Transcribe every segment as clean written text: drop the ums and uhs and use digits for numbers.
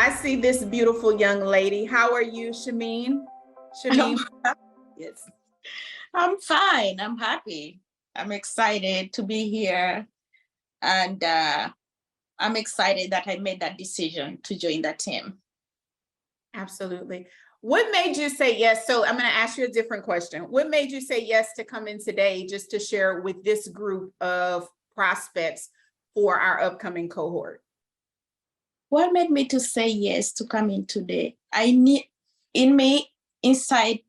I see this beautiful young lady. How are you, Shameen? Shameen? Yes. I'm fine. I'm happy. I'm excited to be here. And I'm excited that I made that decision to join that team. Absolutely. What made you say yes? So I'm going to ask you a different question. What made you say yes to come in today just to share with this group of prospects for our upcoming cohort? What made me to say yes to come in today? I need in me, inside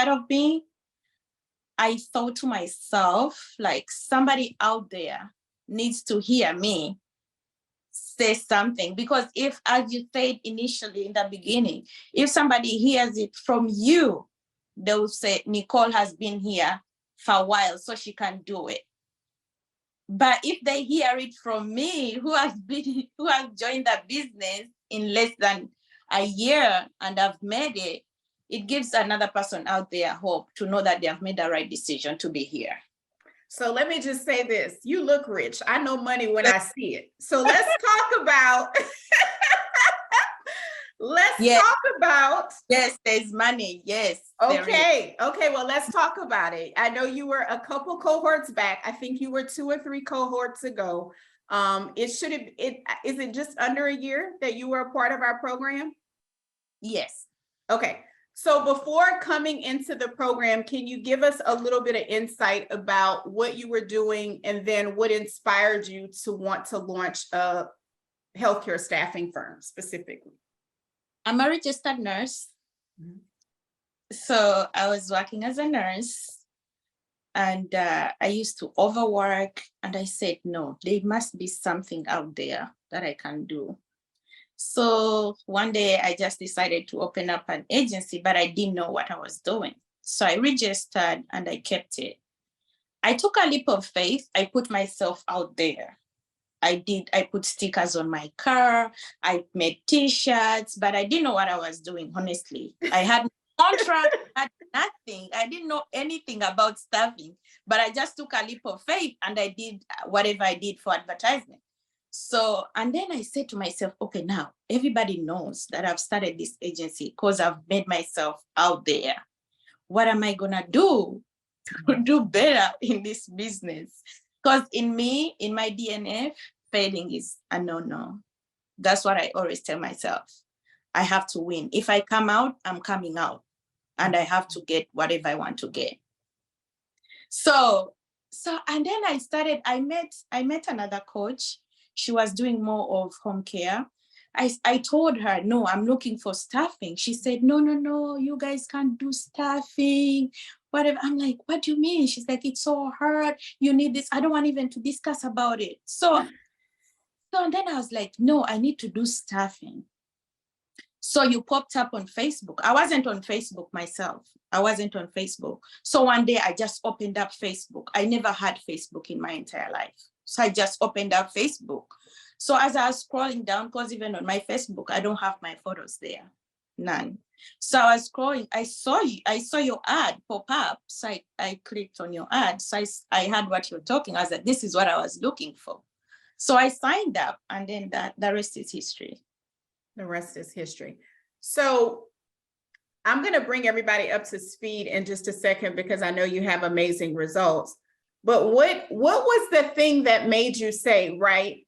of me, I thought to myself, like somebody out there needs to hear me say something. Because if, as you said initially in the beginning, if somebody hears it from you, they will say, Nicole has been here for a while, so she can do it. But if they hear it from me, who has joined the business in less than a year and I've made it, it gives another person out there hope to know that they have made the right decision to be here. So let me just say this. You look rich. I know money when I see it. So let's talk about, talk about. Yes, there's money. Yes. Okay. Okay. Well, let's talk about it. I know you were a couple cohorts back. I think you were 2 or 3 cohorts ago. Is it just under a year that you were a part of our program? Yes. Okay. So before coming into the program, can you give us a little bit of insight about what you were doing and then what inspired you to want to launch a healthcare staffing firm specifically? I'm a registered nurse. Mm-hmm. So I was working as a nurse and I used to overwork, and I said, no, there must be something out there that I can do. So one day I just decided to open up an agency, but I didn't know what I was doing. So I registered and I kept it. I took a leap of faith. I put myself out there. I put stickers on my car. I made t-shirts, but I didn't know what I was doing, honestly. I had no contract, I had nothing. I didn't know anything about staffing, but I just took a leap of faith and I did whatever I did for advertisement. So, and then I said to myself, okay, now everybody knows that I've started this agency because I've made myself out there. What am I gonna do to do better in this business? Because in my DNA, failing is a no-no. That's what I always tell myself. I have to win. If I come out, I'm coming out. And I have to get whatever I want to get. So, and then I met another coach. She was doing more of home care. I told her, no, I'm looking for staffing. She said, no, you guys can't do staffing, whatever. I'm like, what do you mean? She's like, it's so hard. You need this. I don't want even to discuss about it. So and then I was like, no, I need to do staffing. So you popped up on Facebook. I wasn't on Facebook myself. So one day I just opened up Facebook. I never had Facebook in my entire life. So I just opened up Facebook. So as I was scrolling down, because even on my Facebook, I don't have my photos there, none. So I was scrolling, I saw your ad pop up. So I clicked on your ad. So I heard what you were talking. I was like, this is what I was looking for. So I signed up, and then the rest is history. The rest is history. So I'm going to bring everybody up to speed in just a second because I know you have amazing results. But what was the thing that made you say, right,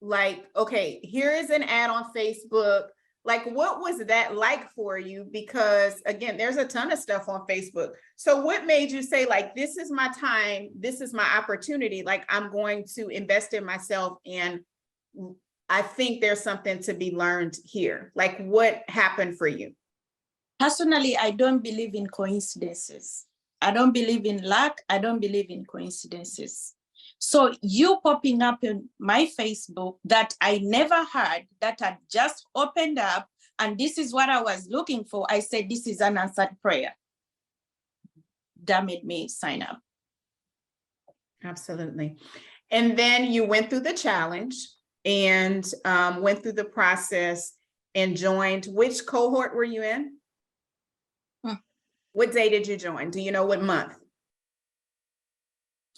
like, okay, here is an ad on Facebook. Like, what was that like for you? Because again, there's a ton of stuff on Facebook. So what made you say, like, this is my time, this is my opportunity, like, I'm going to invest in myself, and I think there's something to be learned here. Like, what happened for you? Personally, I don't believe in coincidences. I don't believe in luck. I don't believe in coincidences. So you popping up in my Facebook that I never had, that had just opened up, and this is what I was looking for. I said, this is an answered prayer. That made me sign up. Absolutely. And then you went through the challenge and went through the process and joined. Which cohort were you in? What day did you join? Do you know what month?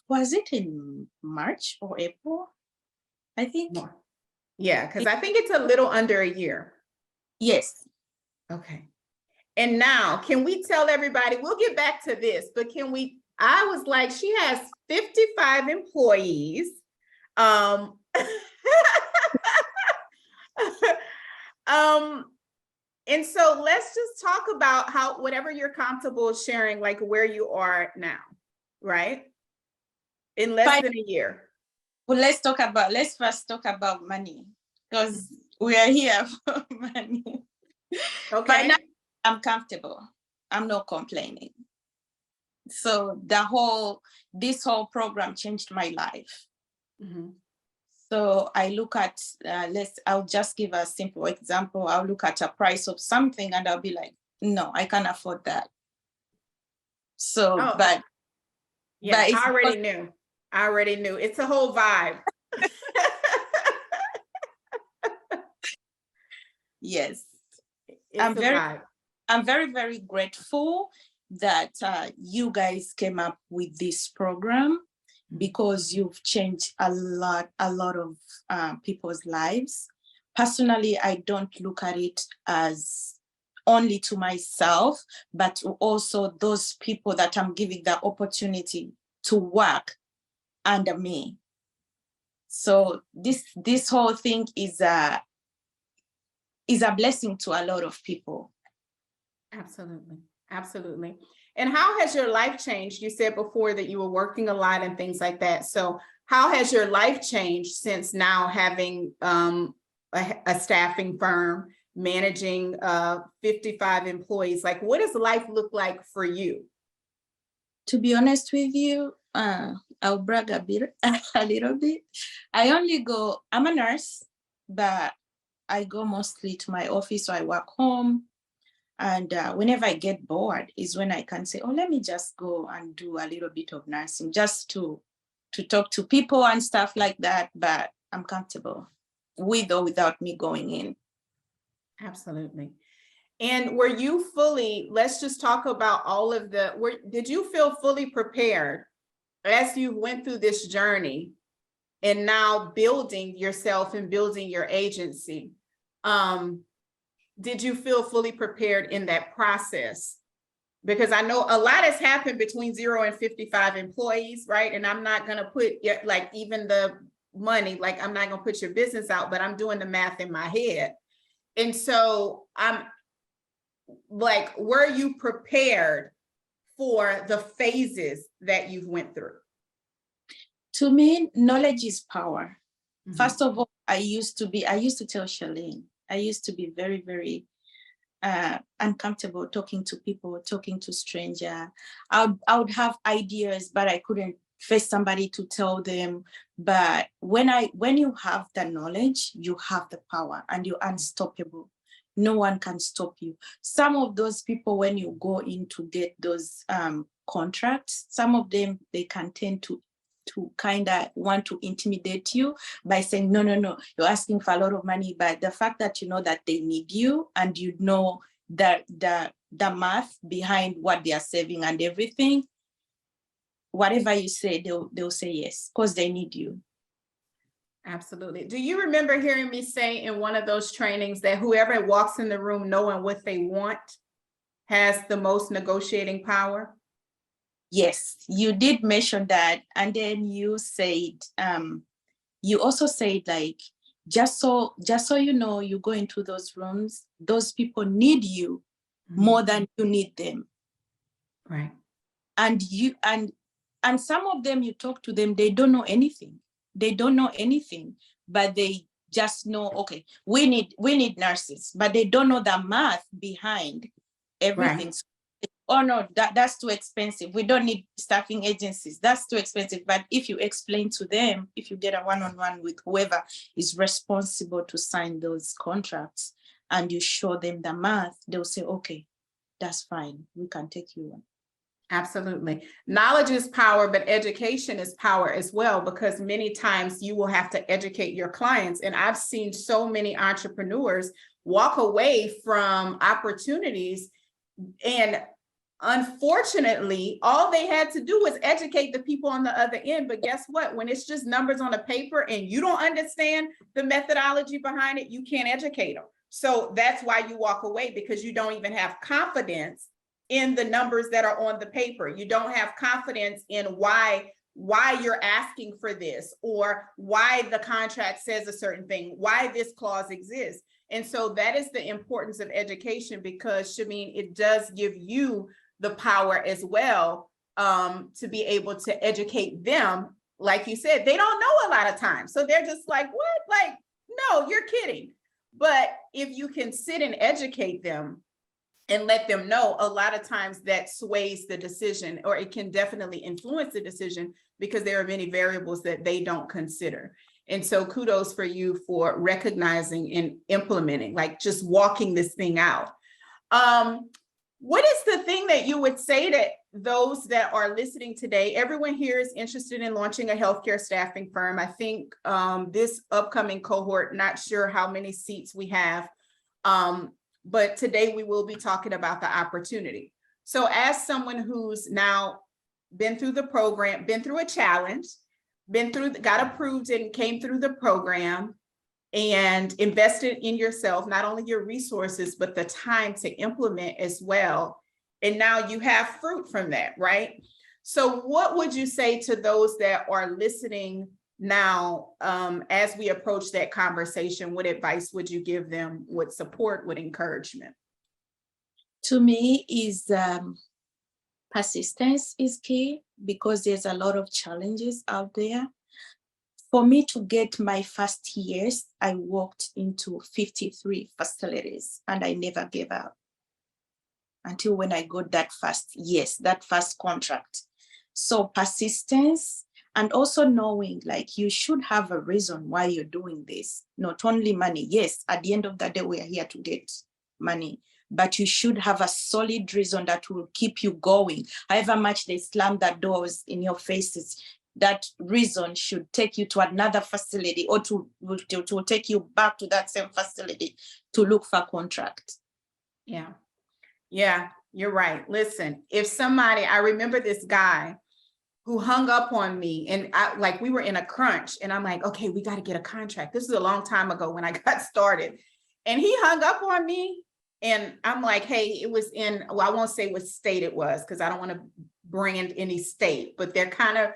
Was it in March or April? I think. Yeah, because I think it's a little under a year. Yes. Okay. And now, can we tell everybody, we'll get back to this, but I was like, she has 55 employees. Um, and so let's just talk about whatever you're comfortable sharing, like where you are now, right? In less than a year. Well, let's first talk about money, because we are here for money. Okay. By now, I'm comfortable. I'm not complaining. So this whole program changed my life. Mm-hmm. So I look at, I'll just give a simple example. I'll look at a price of something and I'll be like, no, I can't afford that. So, but I already knew. It's a whole vibe. Yes. I'm very, very grateful that you guys came up with this program, because you've changed a lot of people's lives. Personally, I don't look at it as only to myself, but to also those people that I'm giving the opportunity to work under me. So this whole thing is a blessing to a lot of people. Absolutely. Absolutely. And how has your life changed? You said before that you were working a lot and things like that. So how has your life changed since now having a staffing firm, managing 55 employees? Like, what does life look like for you? To be honest with you, I'll brag a little bit. I'm a nurse, but I go mostly to my office, so I work home. And whenever I get bored is when I can say, oh, let me just go and do a little bit of nursing, just to talk to people and stuff like that. But I'm comfortable with or without me going in. Absolutely. And were you let's just talk about all of did you feel fully prepared as you went through this journey and now building yourself and building your agency? Did you feel fully prepared in that process? Because I know a lot has happened between 0 and 55 employees, right? And I'm not going to put like even the money, like I'm not going to put your business out, but I'm doing the math in my head. And so I'm like, were you prepared for the phases that you've went through? To me, knowledge is power. Mm-hmm. First of all, I used to tell Charlene, I used to be very, very uncomfortable talking to people, talking to strangers. I would have ideas, but I couldn't face somebody to tell them. But when you have the knowledge, you have the power and you're unstoppable. No one can stop you. Some of those people, when you go in to get those contracts, some of them, they can tend to kind of want to intimidate you by saying, no, you're asking for a lot of money. But the fact that you know that they need you and you know that the math behind what they are saving and everything, whatever you say, they'll say yes, because they need you. Absolutely. Do you remember hearing me say in one of those trainings that whoever walks in the room knowing what they want has the most negotiating power? Yes, you did mention that. And then you said, you also said, like, just so you know, you go into those rooms, those people need you more than you need them. Right. And some of them, you talk to them, they don't know anything. They don't know anything, but they just know, okay, we need nurses, but they don't know the math behind everything. Right. Oh no, that's too expensive. We don't need staffing agencies. That's too expensive. But if you explain to them, if you get a one-on-one with whoever is responsible to sign those contracts and you show them the math, they'll say, okay, that's fine. We can take you on. Absolutely. Knowledge is power, but education is power as well, because many times you will have to educate your clients. And I've seen so many entrepreneurs walk away from opportunities, and unfortunately, all they had to do was educate the people on the other end. But guess what? When it's just numbers on a paper and you don't understand the methodology behind it, you can't educate them. So that's why you walk away, because you don't even have confidence in the numbers that are on the paper. You don't have confidence in why you're asking for this, or why the contract says a certain thing, why this clause exists. And so that is the importance of education, because Shameen, it does give you the power as well, to be able to educate them. Like you said, they don't know a lot of times. So they're just like, what? Like, no, you're kidding. But if you can sit and educate them and let them know, a lot of times that sways the decision, or it can definitely influence the decision, because there are many variables that they don't consider. And so kudos for you for recognizing and implementing, like just walking this thing out. What is the thing that you would say to those that are listening today? Everyone here is interested in launching a healthcare staffing firm. I think this upcoming cohort, not sure how many seats we have, but today we will be talking about the opportunity. So as someone who's now been through the program, been through a challenge, got approved and came through the program, and invested in yourself, not only your resources, but the time to implement as well. And now you have fruit from that, right? So what would you say to those that are listening now, as we approach that conversation? What advice would you give them? What support, what encouragement? To me is persistence is key, because there's a lot of challenges out there. For me to get my first years, I walked into 53 facilities and I never gave up until when I got that first contract. So persistence, and also knowing like you should have a reason why you're doing this, not only money. Yes, at the end of the day, we are here to get money, but you should have a solid reason that will keep you going. However much they slam that doors in your faces, that reason should take you to another facility, or to take you back to that same facility to look for a contract. Yeah, you're right. Listen, if somebody, I remember this guy who hung up on me, and we were in a crunch, and I'm like, okay, we got to get a contract. This is a long time ago when I got started, and he hung up on me, and I'm like, hey, it was in, well, I won't say what state it was, because I don't want to brand any state, but they're kind of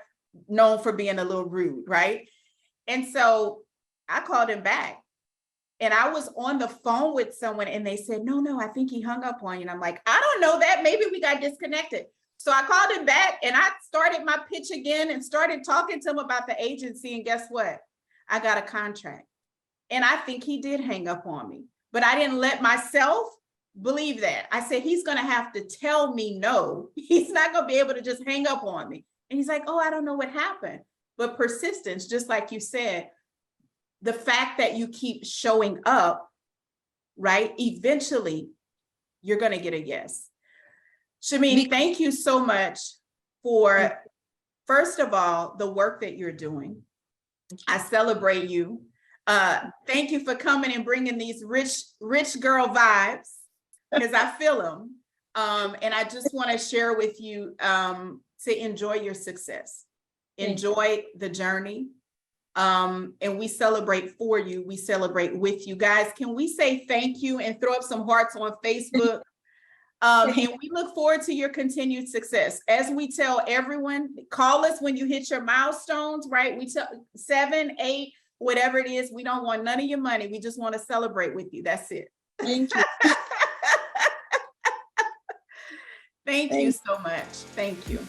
known for being a little rude, right? And so I called him back, and I was on the phone with someone, and they said, no, I think he hung up on you. And I'm like, I don't know that, maybe we got disconnected. So I called him back, and I started my pitch again and started talking to him about the agency. And guess what? I got a contract. And I think he did hang up on me, but I didn't let myself believe that. I said, he's going to have to tell me no. He's not going to be able to just hang up on me. And he's like, oh, I don't know what happened. But persistence, just like you said, the fact that you keep showing up, right? Eventually, you're going to get a yes. Shameen, thank you so much for, first of all, the work that you're doing. I celebrate you. Thank you for coming and bringing these rich girl vibes, because I feel them. And I just want to share with you to enjoy your success. Enjoy the journey. And we celebrate for you. We celebrate with you. Guys, can we say thank you and throw up some hearts on Facebook? And we look forward to your continued success. As we tell everyone, call us when you hit your milestones, right? We tell 7, 8, whatever it is. We don't want none of your money. We just want to celebrate with you. That's it. Thank you. Thank you so much. Thank you.